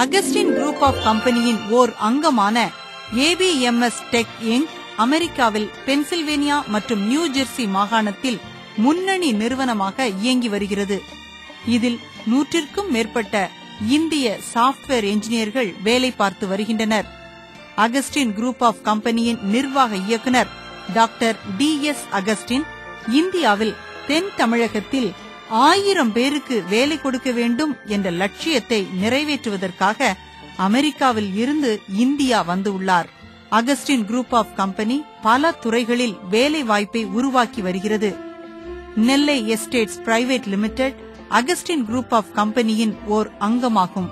Augustine group of கம்பெனியின் ஓர் அங்கமான ஏபிஎம்எஸ் tech Inc அமெரிக்காவில் Pennsylvania மற்றும் நியூ ஜெர்சி மாகாணத்தில் முன்னணி நிறுவனமாக இயங்கி வருகிறது. இதில் 100க்கும் மேற்பட்ட இந்திய சாப்ட்வேர் என்ஜினியர்கள் வேலை பார்த்து வருகின்றனர். அகஸ்டின் குரூப் ஆஃப் கம்பெனியின் நிர்வாக இயக்குனர் டாக்டர் DS அகஸ்டின் இந்தியாவில் தென் தமிழகத்தில் 1000 பேருக்கு வேலை கொடுக்க வேண்டும் என்ற லட்சியத்தை நிறைவேற்றுவதற்காக அமெரிக்காவில் இருந்து இந்தியா வந்துள்ளார். அகஸ்டின் குரூப் ஆஃப் கம்பெனி பல துறைகளில் வேலை வாய்ப்பை உருவாக்கி வருகிறது. Nellai estates private limited Augustin group of கம்பெனியின் ஓர் அங்கமாகும்.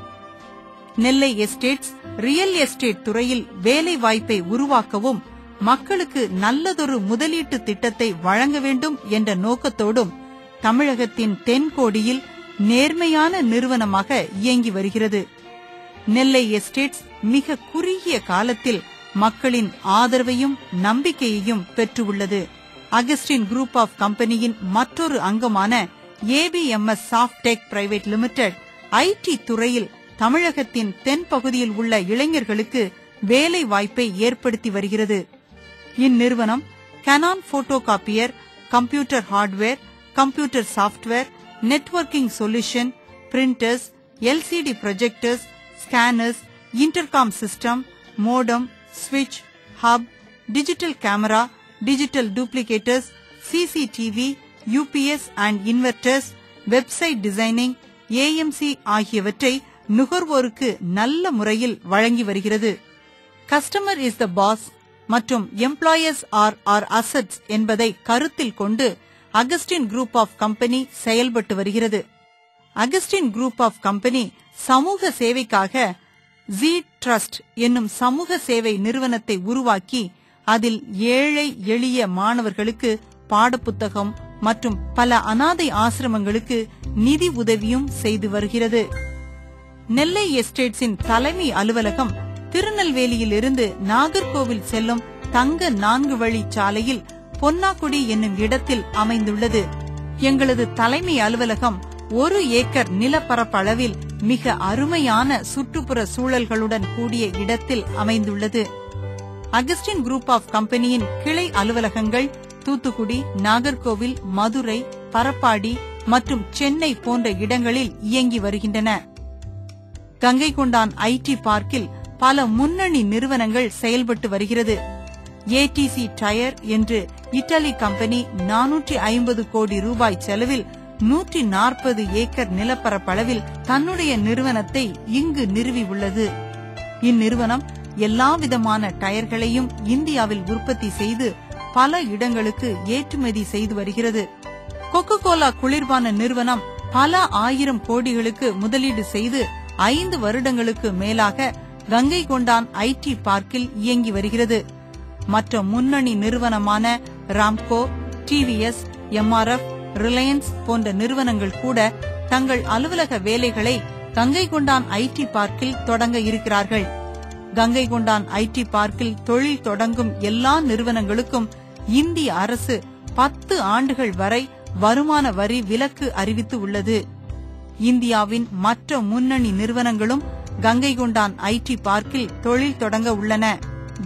நெல்லை எஸ்டேட்ஸ் ரியல் எஸ்டேட் துறையில் வேலை வாய்ப்பை உருவாக்கவும் மக்களுக்கு நல்லதொரு முதலீட்டு திட்டத்தை வழங்க வேண்டும் என்ற நோக்கத்தோடும் தமிழகத்தின் தென்கோடியில் நேர்மையான நிறுவனமாக இயங்கி வருகிறது. நெல்லை எஸ்டேட்ஸ் மிக குறுகிய காலத்தில் மக்களின் ஆதரவையும் நம்பிக்கையையும் பெற்றுள்ளது. அகஸ்டின் குரூப் ஆஃப் கம்பெனியின் மற்றொரு அங்கமான APMS soft tech private limited IT துறையில் தமிழகத்தின் தென்பகுதியில் உள்ள இளைஞர்களுக்கு வேலை வாய்ப்பை ஏற்படுத்தி வருகிறது. இந்நிறுவனம் Canon photo copier, computer hardware, computer software, networking solution, printers, LCD projectors, scanners, intercom system, modem, ஸ்விட்ச், hub, digital camera, digital duplicators, CCTV, UPS and inverters, website designing, AMC ஆகியவற்றை நுகர்வோருக்கு நல்ல முறையில் வழங்கி வருகிறது. கஸ்டமர் இஸ் த பாஸ் மற்றும் employers are assets என்பதை கருத்தில் கொண்டு அகஸ்டின் குரூப் ஆஃப் கம்பெனி செயல்பட்டு வருகிறது. அகஸ்டின் குரூப் ஆஃப் கம்பெனி சமூக சேவைக்காக ஜி ட்ரஸ்ட் என்னும் சமூக சேவை நிறுவனத்தை உருவாக்கி அதில் ஏழை எளிய மாணவர்களுக்கு பாடப்புத்தகம் மற்றும் பல அனாதை ஆசிரமங்களுக்கு நிதி உதவியும் செய்து வருகிறது. நெல்லை எஸ்டேட்ஸின் தலைமை அலுவலகம் திருநெல்வேலியில் இருந்து நாகர்கோவில் செல்லும் தங்க 4 வழி சாலையில் பொன்னாக்குடி என்னும் இடத்தில் அமைந்துள்ளது. எங்களது தலைமை அலுவலகம் 1 ஏக்கர் நிலப்பரப்பளவில் மிக அருமையான சுற்றுப்புற சூழல்களுடன் கூடிய இடத்தில் அமைந்துள்ளது. அகஸ்டின் குரூப் ஆஃப் கம்பெனியின் கிளை அலுவலகங்கள் தூத்துக்குடி, நாகர்கோவில், மதுரை, பரப்பாடி மற்றும் சென்னை போன்ற இடங்களில் இயங்கி வருகின்றன. கங்கைகொண்டான் ஐடி பார்க்கில் பல முன்னணி நிறுவனங்கள் செயல்பட்டு வருகிறது. ஏடிசி டயர் என்று இத்தாலி கம்பெனி 450 கோடி ரூபாய் செலவில் 140 ஏக்கர் நிலப்பரப்பளவில் தன்னுடைய நிறுவனத்தை இங்கு நிறுவியுள்ளது. இந்நிறுவனம் எல்லாவிதமான டயர்களையும் இந்தியாவில் உற்பத்தி செய்து பல இடங்களுக்கு ஏற்றுமதி செய்து வருகிறது. கொக்கோ கோலா குளிர்பான நிறுவனம் பல 1000 கோடிகளுக்கு முதலீடு செய்து 5 வருடங்களுக்கு மேலாக கங்கைகொண்டான் ஐடி பார்க்கில் இயங்கி வருகிறது. மற்ற முன்னணி நிறுவனமான ராம்கோ, டிவிஎஸ், எம்ஆர்எஃப், ரிலையன்ஸ் போன்ற நிறுவனங்கள் கூட தங்கள் அலுவலக வேலைகளை கங்கைகொண்டான் ஐடி பார்க்கில் தொடங்க இருக்கிறார்கள். கங்கைகொண்டான் ஐடி பார்க்கில் தொழில் தொடங்கும் எல்லா நிறுவனங்களுக்கும் இந்திய அரசு 10 ஆண்டுகள் வரை வருமான வரி விலக்கு அறிவித்து உள்ளது. இந்தியாவின் மற்ற முன்னணி நிறுவனங்களும் கங்கைகொண்டான் ஐடி பார்க்கில் தொழில் தொடங்க உள்ளன.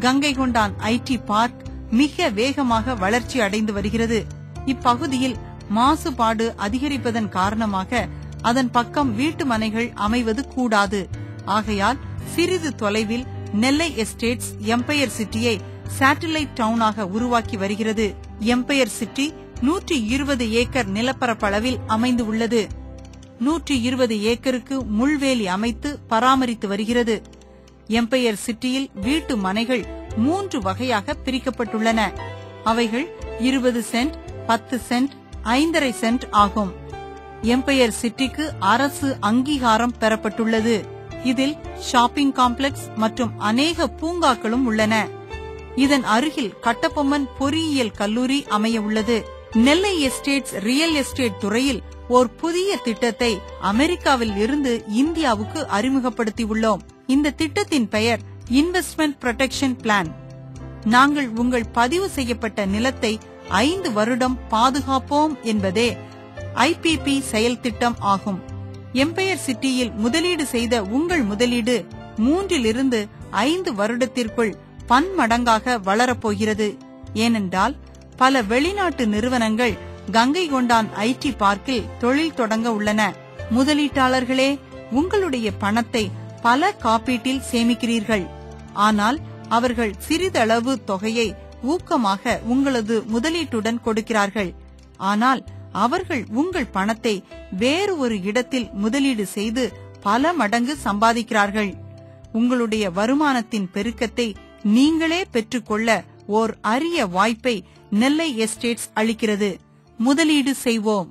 கங்கைகொண்டான் ஐடி பார்க் மிக வேகமாக வளர்ச்சி அடைந்து வருகிறது. இப்பகுதியில் மாசுபாடு அதிகரிப்பதன் காரணமாக அதன் பக்கம் வீட்டு மனைகள் அமைவது கூடாது. ஆகையால் சிறிது தொலைவில் நெல்லை எஸ்டேட்ஸ் எம்பயர் சிட்டியை சேட்டலைட் டவுனாக உருவாக்கி வருகிறது. எம்பயர் சிட்டி 120 ஏக்கர் நிலப்பரப்பளவில் அமைந்து உள்ளது. 120 ஏக்கருக்கு முள்வேலி அமைத்து பராமரித்து வருகிறது. எம்பயர் சிட்டியில் வீட்டு மனைகள் 3 வகையாக பிரிக்கப்பட்டுள்ளன. அவைகள் 20 சென்ட், 10 சென்ட், 5.5 சென்ட் ஆகும். எம்பயர் சிட்டிக்கு அரசு அங்கீகாரம் பெறப்பட்டுள்ளது. இதில் ஷாப்பிங் காம்ப்ளெக்ஸ் மற்றும் அநேக பூங்காக்களும் உள்ளன. இதன் அருகில் கட்டபொம்மன் பொறியியல் கல்லூரி அமைய உள்ளது. நெல்லை எஸ்டேட்ஸ் ரியல் எஸ்டேட் துறையில் ஓர் புதிய திட்டத்தை அமெரிக்காவில் இருந்து இந்தியாவுக்கு அறிமுகப்படுத்தியுள்ளோம். இந்த திட்டத்தின் பெயர் இன்வெஸ்ட்மெண்ட் புரொடெக்ஷன் பிளான். நாங்கள் உங்கள் பதிவு செய்யப்பட்ட நிலத்தை 5 வருடம் பாதுகாப்போம் என்பதே ஐபிபி செயல் திட்டம் ஆகும். எம்பயர் சிட்டியில் முதலீடு செய்த உங்கள் முதலீடு 3 to 5 வருடத்திற்குள் பன்மடங்காக வளரப்போகிறது. ஏனென்றால் பல வெளிநாட்டு நிறுவனங்கள் கங்கை கொண்டான் ஐடி பார்க்கில் தொழில் தொடங்க உள்ளன. முதலீட்டாளர்களே, உங்களுடைய பணத்தை பல காப்பீட்டில் சேமிக்கிறீர்கள். ஆனால் அவர்கள் சிறிதளவு தொகையை ஊக்கமாக உங்களது முதலீட்டுடன் கொடுக்கிறார்கள். ஆனால் அவர்கள் உங்கள் பணத்தை வேறு ஒரு இடத்தில் முதலீடு செய்து பல மடங்கு சம்பாதிக்கிறார்கள். உங்களுடைய வருமானத்தின் பெருக்கத்தை நீங்களே பெற்றுக்கொள்ள ஓர் அரிய வாய்ப்பை நெல்லை எஸ்டேட்ஸ் அளிக்கிறது. முதலீடு செய்வோம்.